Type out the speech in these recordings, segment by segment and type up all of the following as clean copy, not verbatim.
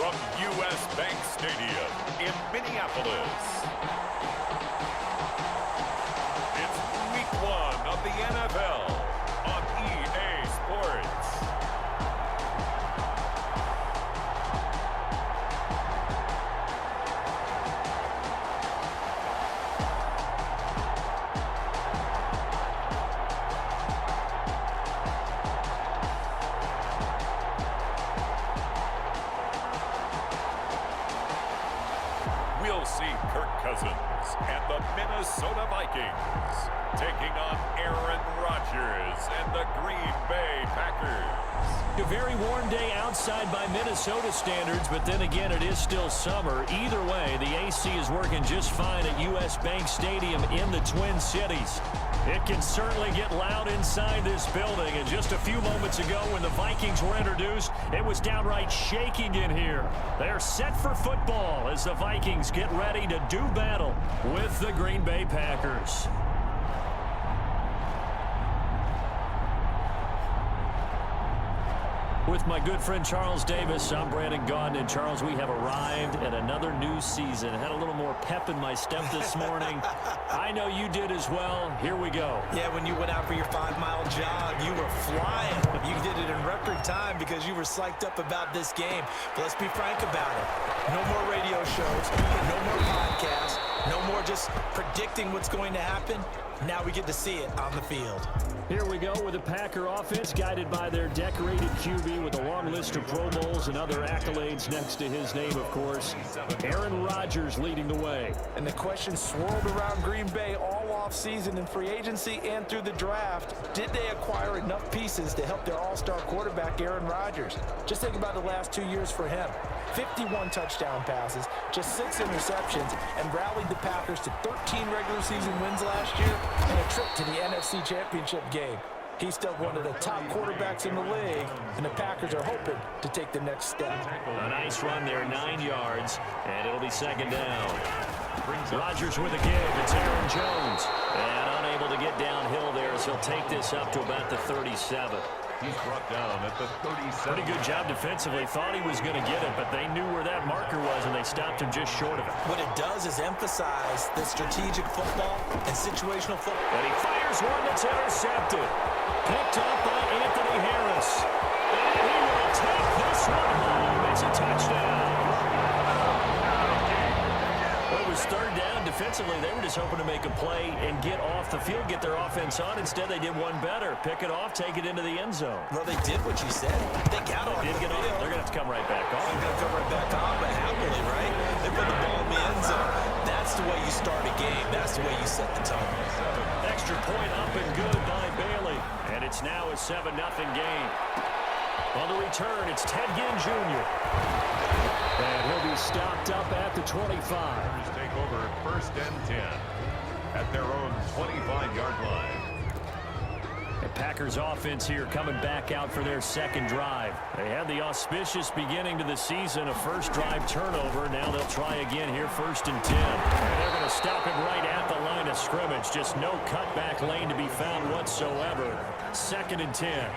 from U.S. Bank Stadium in Minneapolis. It's Week 1 of the NFL on EA Sports. We'll see Kirk Cousins and the Minnesota Vikings taking on Aaron Rodgers and the Green Bay Packers. A very warm day outside by Minnesota standards, but then again, it is still summer. Either way, the AC is working just fine at U.S. Bank Stadium in the Twin Cities. It can certainly get loud inside this building, and just a few moments ago when the Vikings were introduced, it was downright shaking in here. They're set for football as the Vikings get ready to do battle with the Green Bay Packers. With my good friend Charles Davis, I'm Brandon Gaudin. And Charles, we have arrived at another new season. I had a little more pep in my step this morning. I know you did as well. Here we go. Yeah, when you went out for your 5-mile jog, you were flying. You did it in record time because you were psyched up about this game. But let's be frank about it. No more radio shows, no more podcasts, no more just predicting what's going to happen. Now we get to see it on the field. Here we go with a Packer offense guided by their decorated QB with a long list of Pro Bowls and other accolades next to his name, of course. Aaron Rodgers leading the way. And the question swirled around Green Bay all offseason in free agency and through the draft. Did they acquire enough pieces to help their all-star quarterback, Aaron Rodgers? Just think about the last 2 years for him. 51 touchdown passes, just 6 interceptions, and rallied the Packers to 13 regular season wins last year and a trip to the NFC Championship game. He's still one of the top quarterbacks in the league, and the Packers are hoping to take the next step. A nice run there, 9 yards, and it'll be second down. Rodgers with a give. It's Aaron Jones. And unable to get downhill there as he'll take this up to about the 37. He's brought down at the 37. Pretty good job defensively. Thought he was going to get it, but they knew where that marker was, and they stopped him just short of it. What it does is emphasize the strategic football and situational football. And he fires one that's intercepted. Picked up by Anthony Harris. And he will take this one home. It's a touchdown. Well, it was third down. Defensively, they were just hoping to make a play and get off the field, get their offense on. Instead, they did one better. Pick it off, take it into the end zone. Well, they did what you said. They got on They did get on. They're going to have to come right back on. They're going to come right back on, but happily, right? They put the ball in the end zone. That's the way you start a game. That's the way you set the tone. Extra point up and good by Bailey. And it's now a 7-0 game. On the return, it's Ted Ginn Jr. And he'll be stopped up at the 25. Take over 1st and 10 at their own 25-yard line. The Packers offense here coming back out for their second drive. They had the auspicious beginning to the season, a first drive turnover. Now they'll try again here, 1st and 10. And they're going to stop it right at the line of scrimmage. Just no cutback lane to be found whatsoever. 2nd and 10.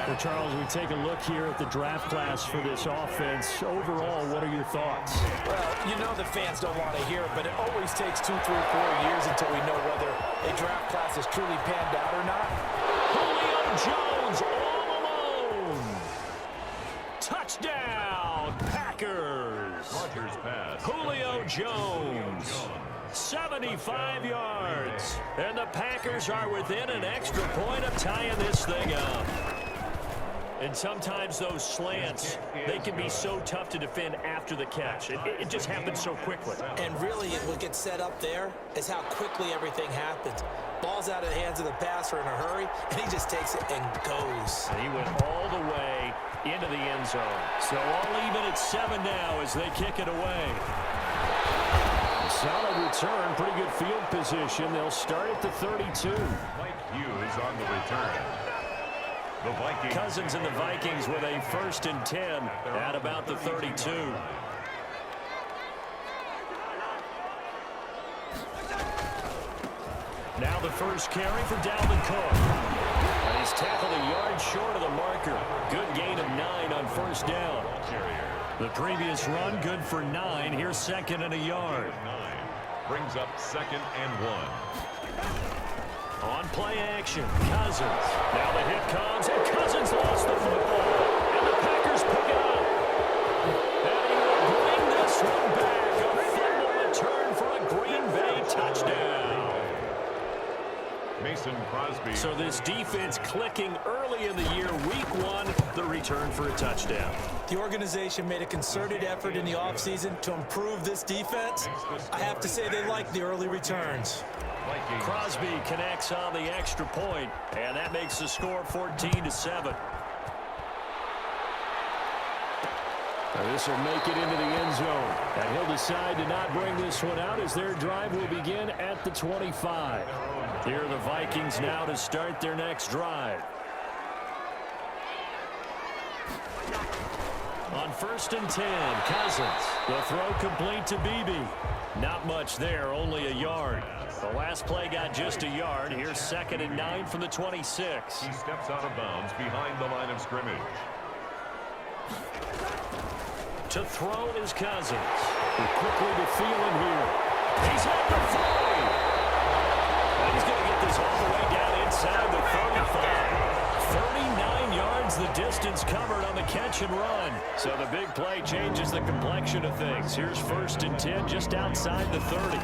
Well, Charles, we take a look here at the draft class for this offense. Overall, what are your thoughts? Well, you know the fans don't want to hear it, but it always takes 2, 3, 4 years until we know whether a draft class is truly panned out or not. Julio Jones all alone. Touchdown, Packers. Rodgers pass. Julio Jones. 75 yards. And the Packers are within an extra point of tying this thing up. And sometimes those slants, they can be so tough to defend after the catch. It just happens so quickly. And really, what gets set up there is how quickly everything happens. Ball's out of the hands of the passer in a hurry, and he just takes it and goes. And he went all the way into the end zone. So all even at 7 now as they kick it away. Solid return, pretty good field position. They'll start at the 32. Mike Hughes on the return. The Vikings. Cousins and the Vikings with a 1st and 10 at about the 32. Now the first carry for Dalvin Cook. And he's tackled a yard short of the marker. Good gain of 9 on 1st down. Carrier. The previous run good for 9. Here's second and a yard. 9 brings up 2nd and 1. On play action, Cousins. Now the hit comes, and Cousins lost the football. And the Packers pick it up. And he will bring this one back. A fumble return for a Green Bay touchdown. Mason Crosby. So this defense clicking early in the year, week 1, the return for a touchdown. The organization made a concerted effort in the offseason to improve this defense. I have to say they like the early returns. Crosby connects on the extra point, and that makes the score 14-7. This will make it into the end zone. And he'll decide to not bring this one out as their drive will begin at the 25. Here are the Vikings now to start their next drive. On 1st and 10, Cousins. The throw complete to Beebe. Not much there, only a yard. The last play got just a yard. Here's 2nd and 9 from the 26. He steps out of bounds behind the line of scrimmage. To throw is Cousins. Quickly to Thielen here. He's at the 40. And he's going to get this all the way down inside the 35. 39 yards the distance covered on the catch and run. So the big play changes the complexion of things. Here's 1st and 10 just outside the 30.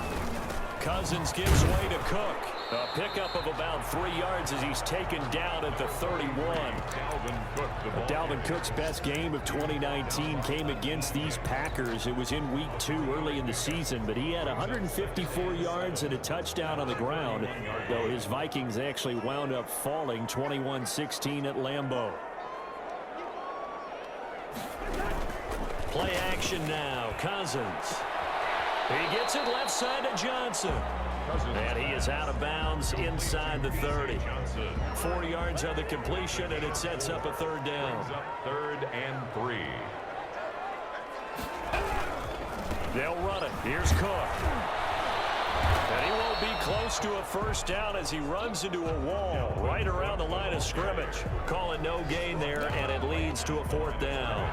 Cousins gives way to Cook. A pickup of about 3 yards as he's taken down at the 31. Dalvin Cook's best game of 2019 came against these Packers. It was in week 2 early in the season, but he had 154 yards and a touchdown on the ground, though his Vikings actually wound up falling 21-16 at Lambeau. Play action now. Cousins. He gets it left side to Johnson. And he is out of bounds inside the 30. 4 yards on the completion, and it sets up a 3rd down. 3rd and 3. They'll run it. Here's Cook. And he won't be close to a 1st down as he runs into a wall right around the line of scrimmage. Call it no gain there, and it leads to a 4th down.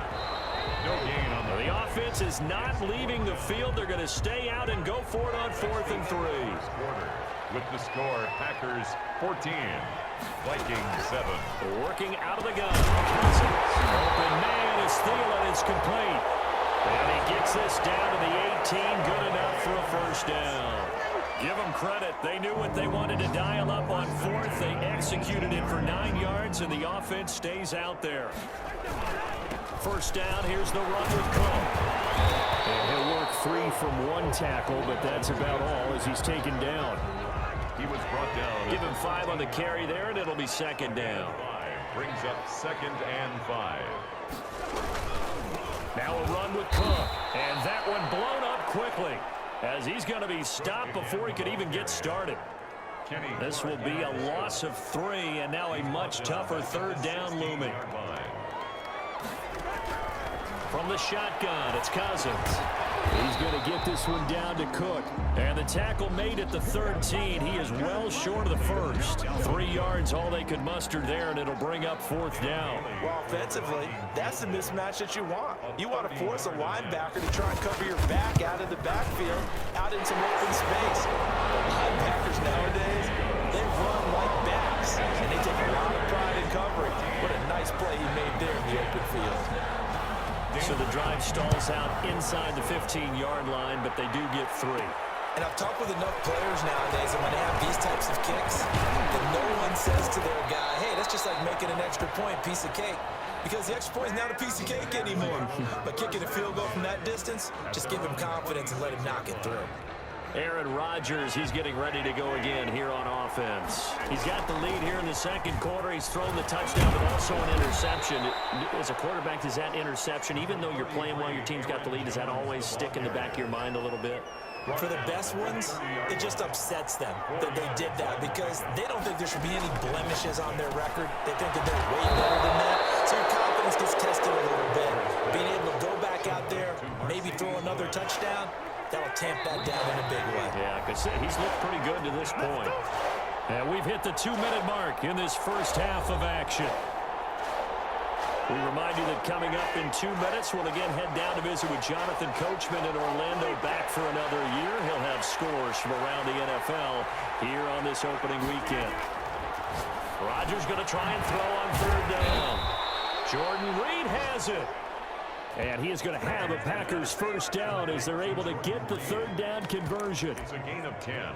No gain on the offense is not leaving the field. They're going to stay out and go for it on 4th and 3. With the score, Packers 14, Vikings 7. Working out of the gun. Open man is Thielen. It's complete. And he gets this down to the 18. Good enough for a 1st down. Give them credit. They knew what they wanted to dial up on 4th. They executed it for 9 yards, and the offense stays out there. 1st down, here's the run with Cook. And he'll work free from 1 tackle, but that's about all as he's taken down. He was brought down. Give him 5 on the carry there, and it'll be 2nd down. 5 brings up 2nd and 5. Now a run with Cook. And that one blown up quickly as he's going to be stopped before he could even get started. This will be a loss of 3, and now a much tougher 3rd down looming. From the shotgun, it's Cousins. He's going to get this one down to Cook. And the tackle made at the 13. He is well short of the 1st. 3 yards, all they could muster there, and it'll bring up 4th down. Well, offensively, that's the mismatch that you want. You want to force a linebacker to try and cover your back out of the backfield, out in some open space. Linebackers nowadays, they run like backs, and they take a lot of pride in covering. What a nice play he made there in the open field. So the drive stalls out inside the 15-yard line, but they do get 3. And I've talked with enough players nowadays, and when they have these types of kicks, that no one says to their guy, hey, that's just like making an extra point, piece of cake. Because the extra point is not a piece of cake anymore. But kicking a field goal from that distance, just give him confidence and let him knock it through. Aaron Rodgers, he's getting ready to go again here on offense. He's got the lead here in the 2nd quarter. He's thrown the touchdown, but also an interception. As a quarterback, does that interception, even though you're playing while your team's got the lead, does that always stick in the back of your mind a little bit? For the best ones, it just upsets them that they did that because they don't think there should be any blemishes on their record. They think that they're way better than that. So your confidence gets tested a little bit. Being able to go back out there, maybe throw another touchdown, that'll tamp that down in a big way. Yeah, because he's looked pretty good to this point. And we've hit the 2-minute mark in this 1st half of action. We remind you that coming up in 2 minutes, we'll again head down to visit with Jonathan Coachman in Orlando, back for another year. He'll have scores from around the NFL here on this opening weekend. Rodgers going to try and throw on third down. Jordan Reed has it. And he is going to have a Packers first down as they're able to get the third down conversion. It's a gain of 10.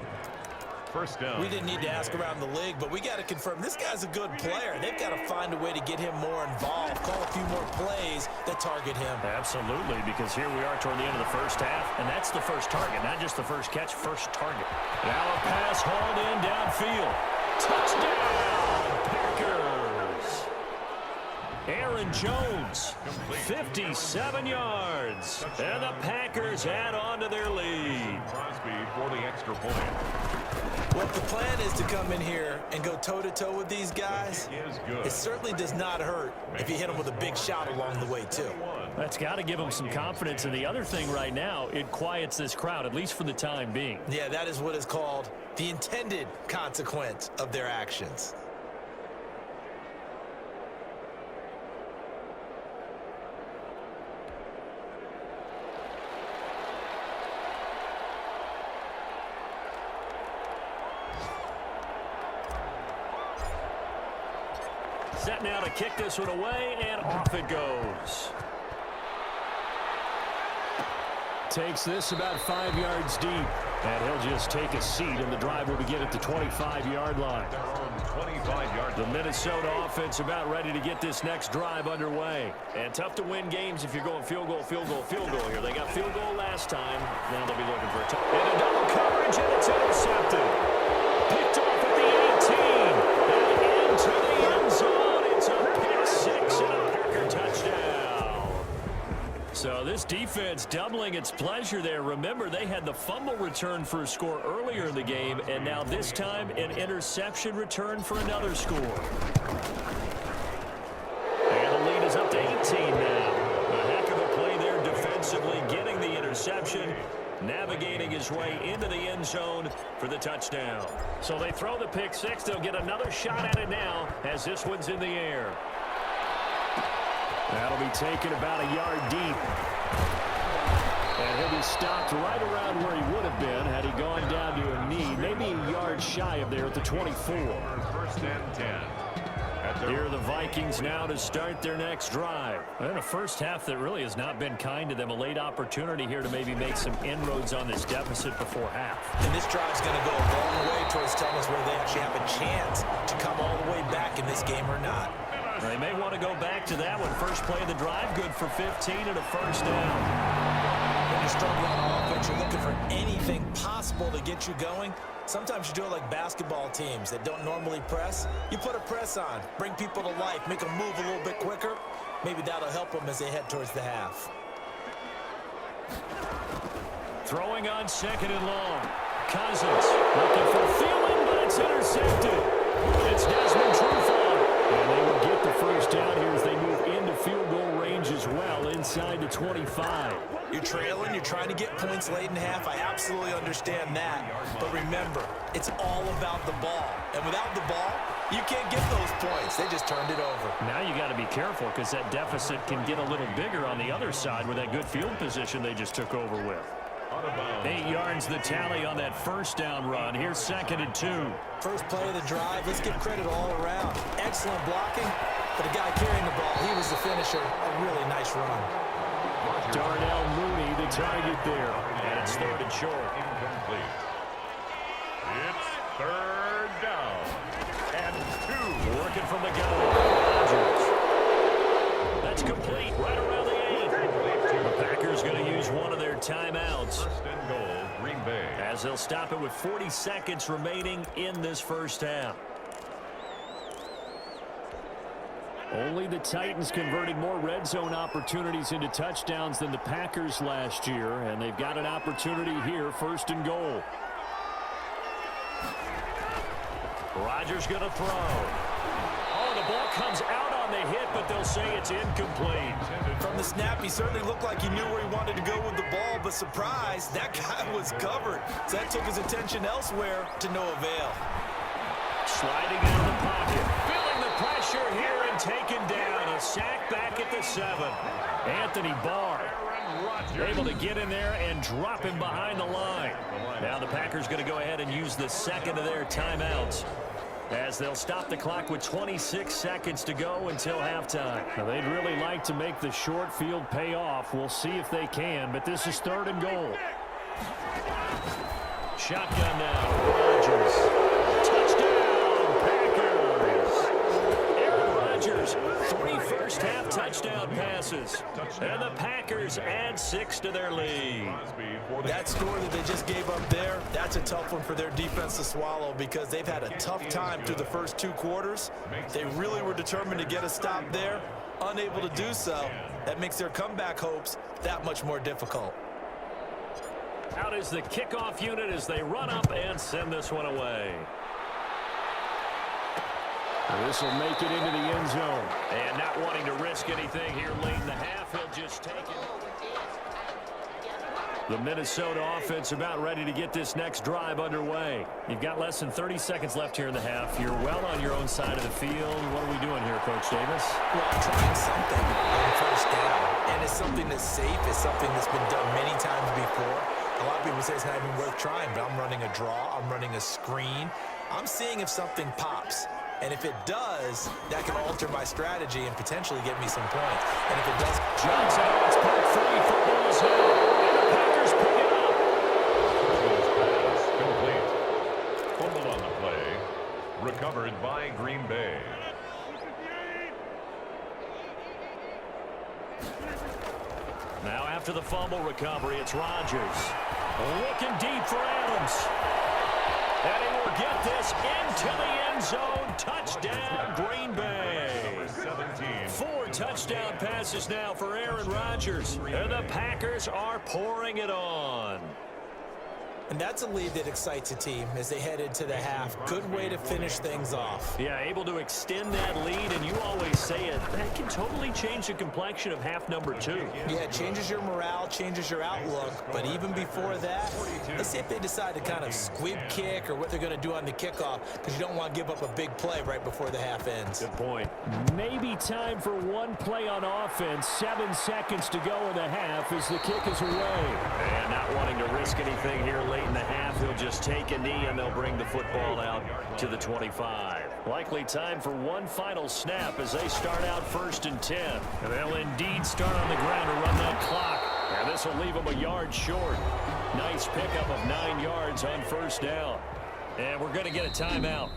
First down. We didn't need to ask around the league, but we got to confirm this guy's a good player. They've got to find a way to get him more involved, call a few more plays that target him. Absolutely, because here we are toward the end of the first half, and that's the first target, not just the first catch, first target. Now a pass hauled in downfield. Touchdown, Packers! Aaron Jones, 57 yards, and the Packers add on to their lead. Crosby for the extra point. Well, if the plan is to come in here and go toe-to-toe with these guys, it certainly does not hurt if you hit them with a big shot along the way, too. That's got to give them some confidence. And the other thing right now, it quiets this crowd, at least for the time being. Yeah, that is what is called the intended consequence of their actions. Set now to kick this one away, and off it goes. Takes this about 5 yards deep, and he'll just take a seat, and the drive will begin at the 25-yard line. 25 yards. The Minnesota offense about ready to get this next drive underway. And tough to win games if you're going field goal, field goal, field goal here. They got field goal last time. Now they'll be looking for a touchdown. And a double coverage, and it's intercepted. Picked off at the 18. And into the end zone. It's a pick six and a Packer touchdown. So this defense doubling its pleasure there. Remember, they had the fumble return for a score earlier in the game, and now this time an interception return for another score. And the lead is up to 18 now. A heck of a play there defensively, getting the interception, navigating his way into the end zone for the touchdown. So they throw the pick six. They'll get another shot at it now as this one's in the air. That'll be taken about a yard deep. And he'll be stopped right around where he would have been had he gone down to a knee, maybe a yard shy of there at the 24. First and 10. Here are the Vikings now to start their next drive. And a first half that really has not been kind to them. A late opportunity here to maybe make some inroads on this deficit before half. And this drive's going to go a long way towards telling us whether they actually have a chance to come all the way back in this game or not. They may want to go back to that one. First play of the drive, good for 15 and a first down. When you're struggling on offense, you're looking for anything possible to get you going. Sometimes you do it like basketball teams that don't normally press. You put a press on, bring people to life, make them move a little bit quicker. Maybe that'll help them as they head towards the half. Throwing on second and long. Cousins looking for Thielen, but it's intercepted. It's Desmond Trufant. And they will get the first down here as they move into field goal range as well, inside the 25. You're trailing, you're trying to get points late in half. I absolutely understand that. But remember, it's all about the ball. And without the ball, you can't get those points. They just turned it over. Now you got to be careful because that deficit can get a little bigger on the other side with that good field position they just took over with. 8 yards the tally on that first down run. Here's second and 2. First play of the drive. Let's give credit all around. Excellent blocking. For the guy carrying the ball, he was the finisher. A really nice run. Darnell Mooney, the target there. And it's third and short. Incomplete. It's third down. And 2. Working from the gun. Rodgers. That's complete. Right around the 8. The Packers going to use one of their timeouts. First and goal, Green Bay. As they'll stop it with 40 seconds remaining in this first half. Only the Titans converted more red zone opportunities into touchdowns than the Packers last year, and they've got an opportunity here, first and goal. Rodgers going to throw. Oh, the ball comes out on the hit, but they'll say it's incomplete. From the snap, he certainly looked like he knew where he wanted to go with the ball, but surprise, that guy was covered. So that took his attention elsewhere to no avail. Sliding out of the pocket, feeling the pressure. pressure here and taken down. A sack back at the 7. Anthony Barr able to get in there and drop him behind the line. Now the Packers going to go ahead and use the second of their timeouts, as they'll stop the clock with 26 seconds to go until halftime. Now, they'd really like to make the short field pay off. We'll see if they can, but this is 3rd and goal. Shotgun now. Rodgers. Touchdown, Packers. Aaron Rodgers, 3 first-half touchdown passes. And the Packers add 6 to their lead. That score that they just gave up there, that's a tough one for their defense to swallow, because they've had a tough time through the first 2 quarters. They really were determined to get a stop there, unable to do so. That makes their comeback hopes that much more difficult. Out is the kickoff unit as they run up and send this one away. This will make it into the end zone. And not wanting to risk anything here late in the half, he'll just take it. The Minnesota offense about ready to get this next drive underway. You've got less than 30 seconds left here in the half. You're well on your own side of the field. What are we doing here, Coach Davis? Well, I'm trying something on first down. And it's something that's safe. It's something that's been done many times before. A lot of people say it's not even worth trying, but I'm running a draw. I'm running a screen. I'm seeing if something pops. And if it does, that can alter my strategy and potentially get me some points. And if it does, Johnson, it's part 3, football's here. And the Packers pick it up. Pass complete. Fumble on the play. Recovered by Green Bay. Now after the fumble recovery, it's Rodgers. Looking deep for Adams. And he will get this into the end zone. Touchdown, Green Bay. 4 touchdown passes now for Aaron Rodgers. And the Packers are pouring it on. and that's a lead that excites a team as they head into the half. Good way to finish things off. Yeah, able to extend that lead, and you always say it, that can totally change the complexion of half number 2. Yeah, it changes your morale, changes your outlook, but even before that, let's see if they decide to kind of squib kick or what they're going to do on the kickoff, because you don't want to give up a big play right before the half ends. Good point. Maybe time for one play on offense. 7 seconds to go in the half as the kick is away. And not wanting to risk anything here late in the half, he'll just take a knee and they'll bring the football out to the 25. Likely time for one final snap as they start out 1st and 10. And they'll indeed start on the ground to run that clock. And this will leave them a yard short. Nice pickup of 9 yards on 1st down. And we're going to get a timeout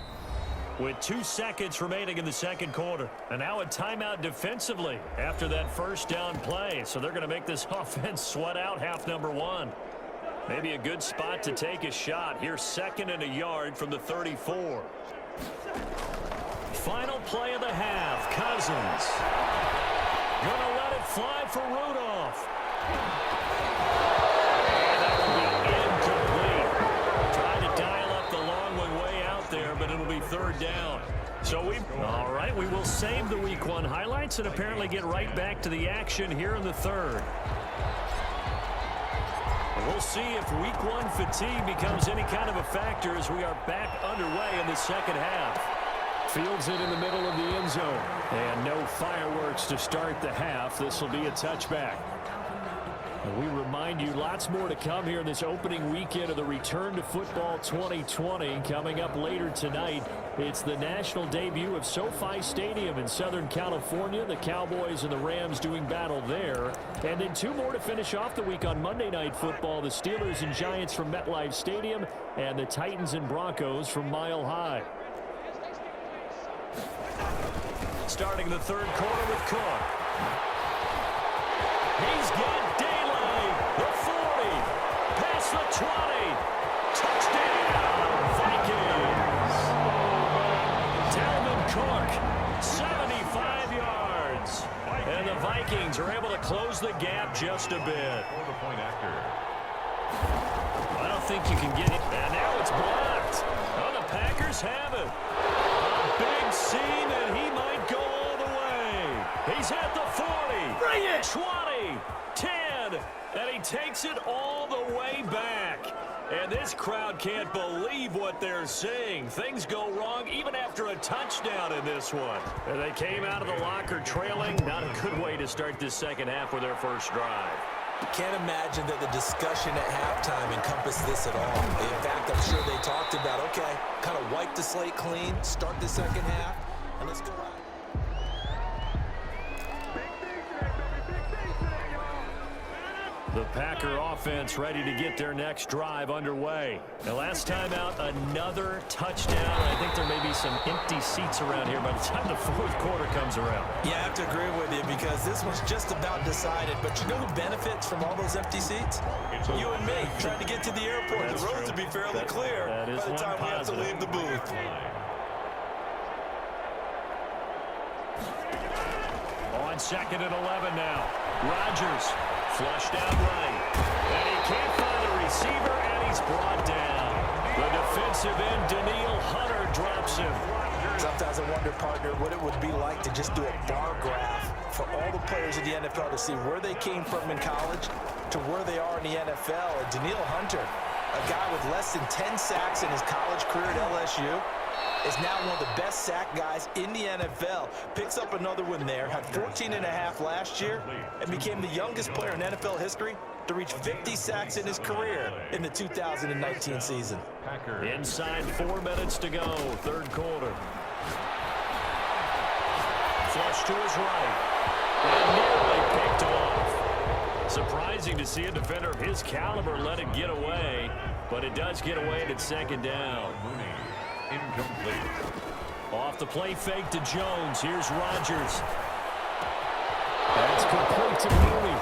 with 2 seconds remaining in the 2nd quarter. And now a timeout defensively after that 1st down play. So they're going to make this offense sweat out half number 1. Maybe a good spot to take a shot. Here's 2nd and a yard from the 34. Final play of the half. Cousins. Gonna let it fly for Rudolph. And that will be incomplete. Tried to dial up the long one way out there, but it'll be 3rd down. So all right, we will save the Week 1 highlights and apparently get right back to the action here in the 3rd. We'll see if Week 1 fatigue becomes any kind of a factor as we are back underway in the 2nd half. Fields it in the middle of the end zone. And no fireworks to start the half. This will be a touchback. And we remind you, lots more to come here in this opening weekend of the Return to Football 2020. Coming up later tonight, it's the national debut of SoFi Stadium in Southern California. The Cowboys and the Rams doing battle there. And then 2 more to finish off the week on Monday Night Football. The Steelers and Giants from MetLife Stadium and the Titans and Broncos from Mile High. Starting the 3rd quarter with Cook. He's got daylight. The 40. Past the 20. Touchdown, Vikings. Dalvin Cook, 75 yards. And the Vikings are able to close the gap just a bit. I don't think you can get it. And now it's blocked. Oh, the Packers have it. A big seam, and he might go all the way. He's at the 40. Bring it. 20, 10, and he takes it all the way back. And this crowd can't believe what they're seeing. Things go wrong even after a touchdown in this one. And they came out of the locker trailing. Not a good way to start this second half with their first drive. Can't imagine that the discussion at halftime encompassed this at all. In fact, I'm sure they talked about, okay, kind of wipe the slate clean, start the second half, and let's go out. The Packer offense ready to get their next drive underway. The last time out, another touchdown. I think there may be some empty seats around here by the time the fourth quarter comes around. Yeah, I have to agree with you because this was just about decided. But you know who benefits from all those empty seats? You and me, trying to get to the airport. That's the roads true. would be fairly clear that is by the time we have to leave the booth. On second and 11 now. Rodgers flushed out right. And he can't find the receiver, and he's brought down. The defensive end, Danielle Hunter, drops him. Sometimes I wonder, partner, what it would be like to just do a bar graph for all the players in the NFL to see where they came from in college to where they are in the NFL. And Danielle Hunter, a guy with less than 10 sacks in his college career at LSU, is now one of the best sack guys in the NFL. Picks up another one there, had 14 and a half last year, and became the youngest player in NFL history to reach 50 sacks in his career in the 2019 season. Inside 4 minutes to go, third quarter. Flush to his right. And nearly picked off. Surprising to see a defender of his caliber let it get away, but it does get away and it's second down. Incomplete. Off the play fake to Jones. Here's Rodgers. That's complete to Mooney.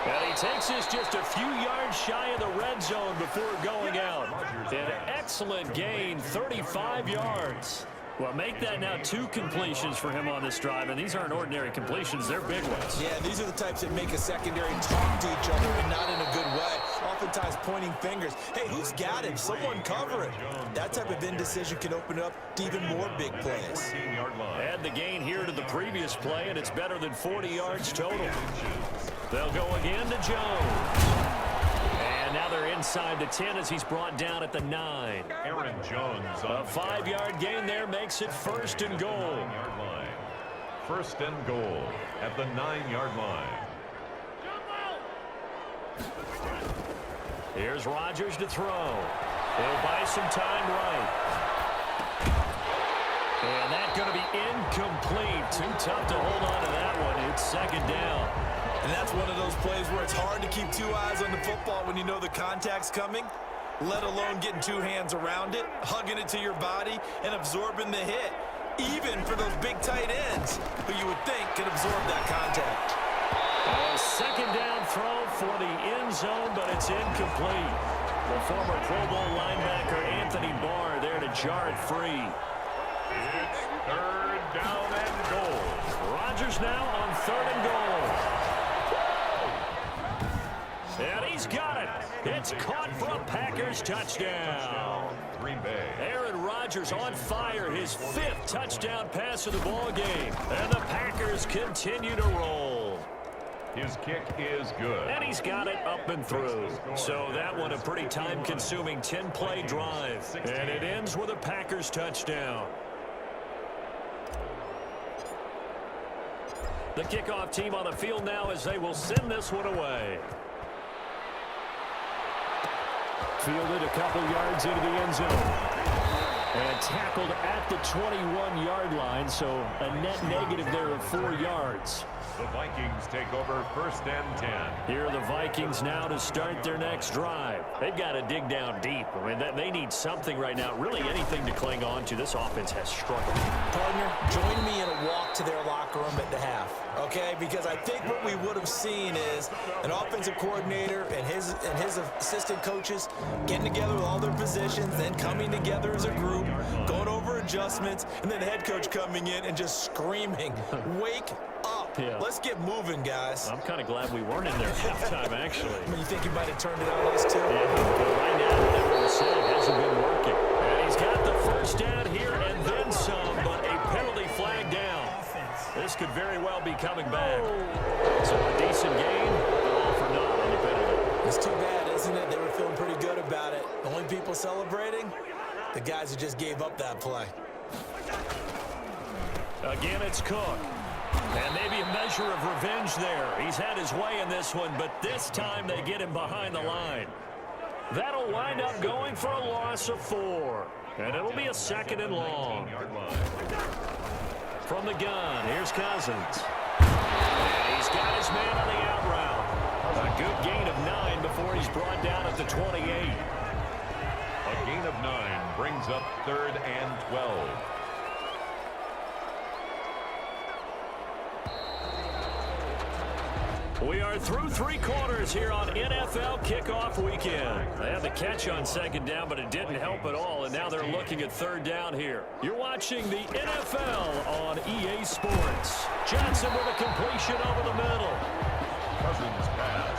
And he takes this just a few yards shy of the red zone before going out. An excellent gain, 35 yards. Well, make that now 2 completions for him on this drive, and these aren't ordinary completions. They're big ones. Yeah, these are the types that make a secondary talk to each other and not in a good way. Oftentimes pointing fingers. Hey, who's got him? Someone cover it. That type of indecision can open up to even more big plays. Add the gain here to the previous play, and it's better than 40 yards total. They'll go again to Jones. And now they're inside the 10 as he's brought down at the 9. Aaron Jones. A 5-yard gain there makes it first and goal. First and goal at the 9-yard line. Here's Rodgers to throw. He'll buy some time right. And that's going to be incomplete. Too tough to hold on to that one. It's second down. And that's one of those plays where it's hard to keep 2 eyes on the football when you know the contact's coming, let alone getting 2 hands around it, hugging it to your body, and absorbing the hit, even for those big tight ends who you would think could absorb that contact. A second down throw for the end zone, but it's incomplete. The former Pro Bowl linebacker Anthony Barr there to jar it free. It's third down and goal. Rodgers now on third and goal. And he's got it. It's caught for a Packers touchdown. Green Bay. Aaron Rodgers on fire, his 5th touchdown pass of the ball game. And the Packers continue to roll. His kick is good. And he's got it up and through. So that one a pretty time-consuming 10-play drive. And it ends with a Packers touchdown. The kickoff team on the field now as they will send this one away. Fielded a couple yards into the end zone. And tackled at the 21-yard line, so a net negative there of 4 yards. The Vikings take over first and 10. Here are the Vikings now to start their next drive. They've got to dig down deep. I mean, they need something right now, really anything to cling on to. This offense has struggled. Partner, join me in a walk to their locker room at the half, okay? Because I think what we would have seen is an offensive coordinator and his assistant coaches getting together with all their positions, then coming together as a group, going over adjustments, and then the head coach coming in and just screaming, wake up. Yeah. Let's get moving, guys. I'm kind of glad we weren't in there at halftime, actually. I mean, you think you might have turned it on us, too? Yeah, but right now, whatever was said hasn't been working. And he's got the first down here and then some, but a penalty flag down. This could very well be coming back. So a decent gain, but all for naught on the penalty. It's too bad, isn't it? They were feeling pretty good about it. The only people celebrating, the guys who just gave up that play. Again, it's Cook. And maybe a measure of revenge there. He's had his way in this one, but this time they get him behind the line. That'll wind up going for a loss of 4. And it'll be a 2nd and long. From the gun, here's Cousins. And he's got his man on the out route. A good gain of 9 before he's brought down at the 28. A gain of 9 brings up 3rd and 12. We are through 3 quarters here on NFL Kickoff Weekend. They had the catch on 2nd down, but it didn't help at all, and now they're looking at 3rd down here. You're watching the NFL on EA Sports. Johnson with a completion over the middle. Cousins pass.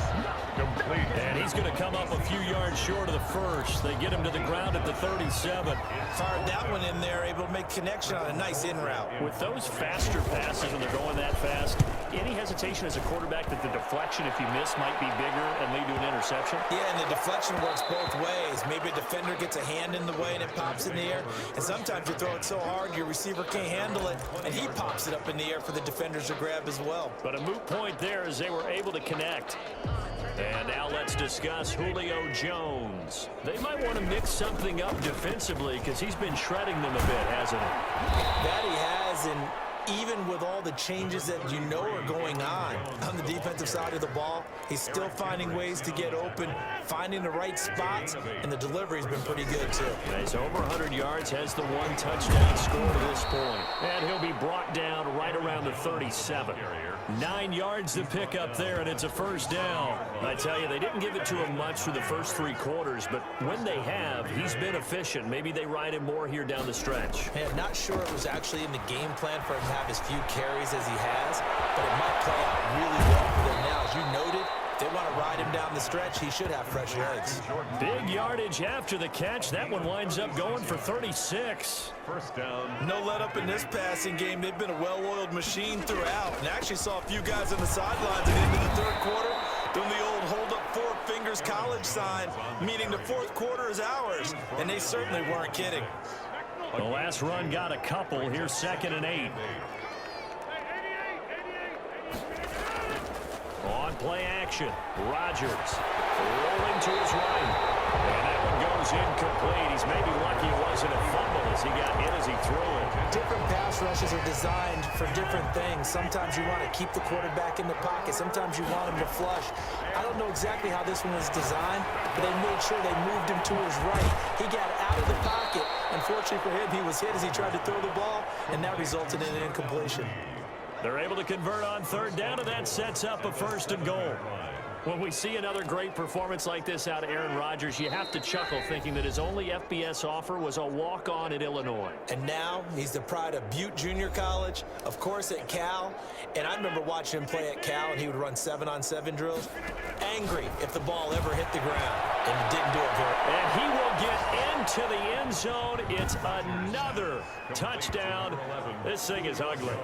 Complete. And he's going to come up a few yards short of the first. They get him to the ground at the 37. Fired that one in there, able to make connection on a nice in route. With those faster passes when they're going that fast, any hesitation as a quarterback that the deflection, if you miss, might be bigger and lead to an interception? Yeah, and the deflection works both ways. Maybe a defender gets a hand in the way and it pops in the air. And sometimes you throw it so hard your receiver can't handle it, and he pops it up in the air for the defenders to grab as well. But a moot point there as they were able to connect. And now let's discuss Julio Jones. They might want to mix something up defensively because he's been shredding them a bit, hasn't he? That he has, and even with all the changes that you know are going on the defensive side of the ball, he's still finding ways to get open, finding the right spots, and the delivery's been pretty good too. He's over 100 yards, has the 1 touchdown score to this point. And he'll be brought down right around the 37. 9 yards to pick up there, and it's a 1st down. I tell you, they didn't give it to him much through the first 3 quarters, but when they have, he's been efficient. Maybe they ride him more here down the stretch. Hey, I'm not sure it was actually in the game plan for him to have as few carries as he has, but it might play out really well for them now. As you noted, if they want to ride him down the stretch, he should have fresh legs. Big yardage after the catch. That one winds up going for 36. 1st down. No let up in this passing game. They've been a well-oiled machine throughout, and actually saw a few guys on the sidelines at the end of the 3rd quarter doing the old hold up 4 fingers college sign, meaning the 4th quarter is ours, and they certainly weren't kidding. The last run got a couple. Here's 2nd and 8. On play action, Rodgers rolling to his right. And that one goes incomplete. He's maybe lucky it wasn't a fumble as he got hit as he threw it. Different pass rushes are designed for different things. Sometimes you want to keep the quarterback in the pocket. Sometimes you want him to flush. I don't know exactly how this one was designed, but they made sure they moved him to his right. He got out of the pocket. Unfortunately for him, he was hit as he tried to throw the ball, and that resulted in an incompletion. They're able to convert on 3rd down, and that sets up a 1st and goal. When we see another great performance like this out of Aaron Rodgers, you have to chuckle thinking that his only FBS offer was a walk-on at Illinois. And now he's the pride of Butte Junior College, of course at Cal. And I remember watching him play at Cal, and he would run 7-on-7 drills. Angry if the ball ever hit the ground, and he didn't do it very well. And he will get into the end zone. It's another touchdown. This thing is ugly.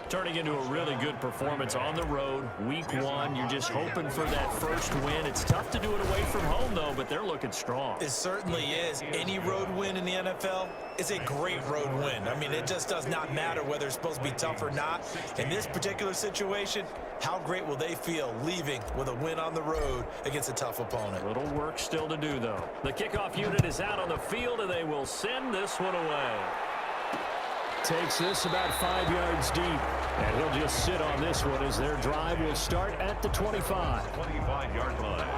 Turning into a really good performance on the road. Week 1, you're just hoping for that first win. It's tough to do it away from home, though, but they're looking strong. It certainly is. Any road win in the NFL is a great road win. I mean, it just does not matter whether it's supposed to be tough or not. In this particular situation, how great will they feel leaving with a win on the road against a tough opponent? Little work still to do, though. The kickoff unit is out on the field, and they will send this one away. Takes this about 5 yards deep, and he'll just sit on this one as their drive will start at the 25. 25-yard line.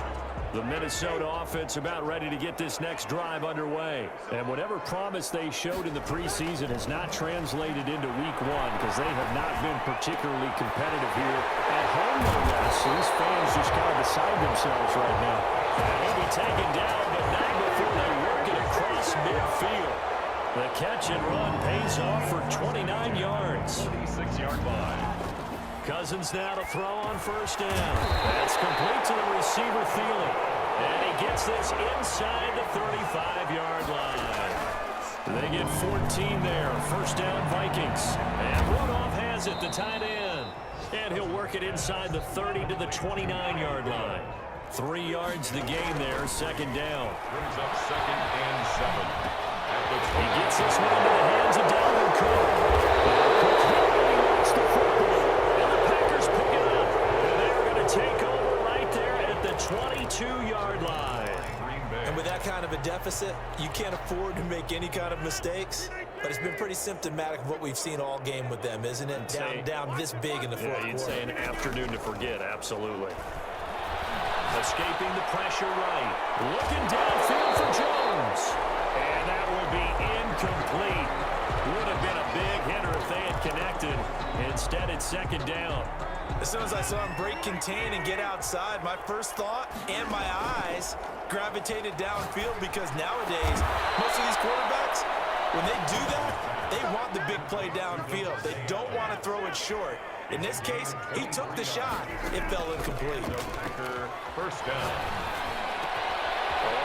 The Minnesota offense about ready to get this next drive underway. And whatever promise they showed in the preseason has not translated into week 1 because they have not been particularly competitive here at home, no less. So these fans just kind of beside themselves right now. And he'll be taken down, but not before they work it across midfield. The catch and run pays off for 29 yards. 26-yard line. Cousins now to throw on 1st down. That's complete to the receiver Thielen. And he gets this inside the 35-yard line. They get 14 there. 1st down Vikings. And Rudolph has it, the tight end. And he'll work it inside the 30 to the 29-yard line. 3 yards the gain there, second down. Brings up 2nd and 7. He gets this one into the hands of Dalvin Cook. Cook hits the football, and the Packers pick it up. And they're going to take over right there at the 22-yard line. And with that kind of a deficit, you can't afford to make any kind of mistakes. But it's been pretty symptomatic of what we've seen all game with them, isn't it? Down this big in the fourth quarter. You'd say an afternoon to forget, absolutely. Escaping the pressure right. Looking downfield for Jones. And that will be incomplete. Would have been a big hitter if they had connected. Instead, it's second down. As soon as I saw him break contain and get outside, my first thought and my eyes gravitated downfield, because nowadays, most of these quarterbacks, when they do that, they want the big play downfield. They don't want to throw it short. In this case, he took the shot. It fell incomplete. First down.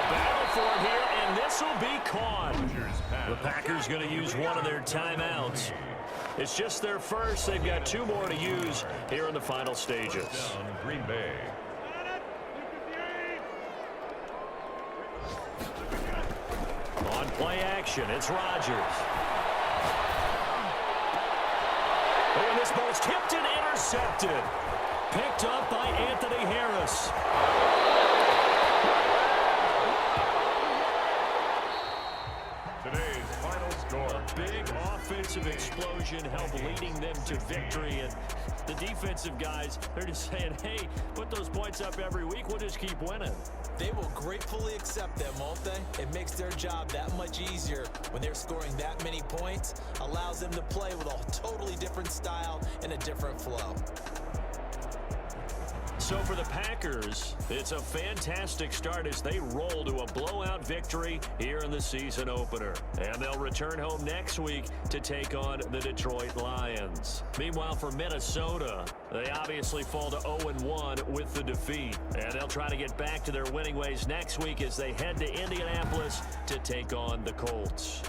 Battle for it here, and this will be caught. The Packers going to use one of their timeouts. It's just their first. They've got 2 more to use here in the final stages. Green Bay. On play action, it's Rodgers. Oh, and this ball's tipped and intercepted. Picked up by Anthony Harris. Today's final score. A big offensive explosion helped leading them to victory. And the defensive guys, they're just saying, hey, put those points up every week. We'll just keep winning. They will gratefully accept them, won't they? It makes their job that much easier when they're scoring that many points. Allows them to play with a totally different style and a different flow. So for the Packers, it's a fantastic start as they roll to a blowout victory here in the season opener. And they'll return home next week to take on the Detroit Lions. Meanwhile, for Minnesota, they obviously fall to 0-1 with the defeat. And they'll try to get back to their winning ways next week as they head to Indianapolis to take on the Colts.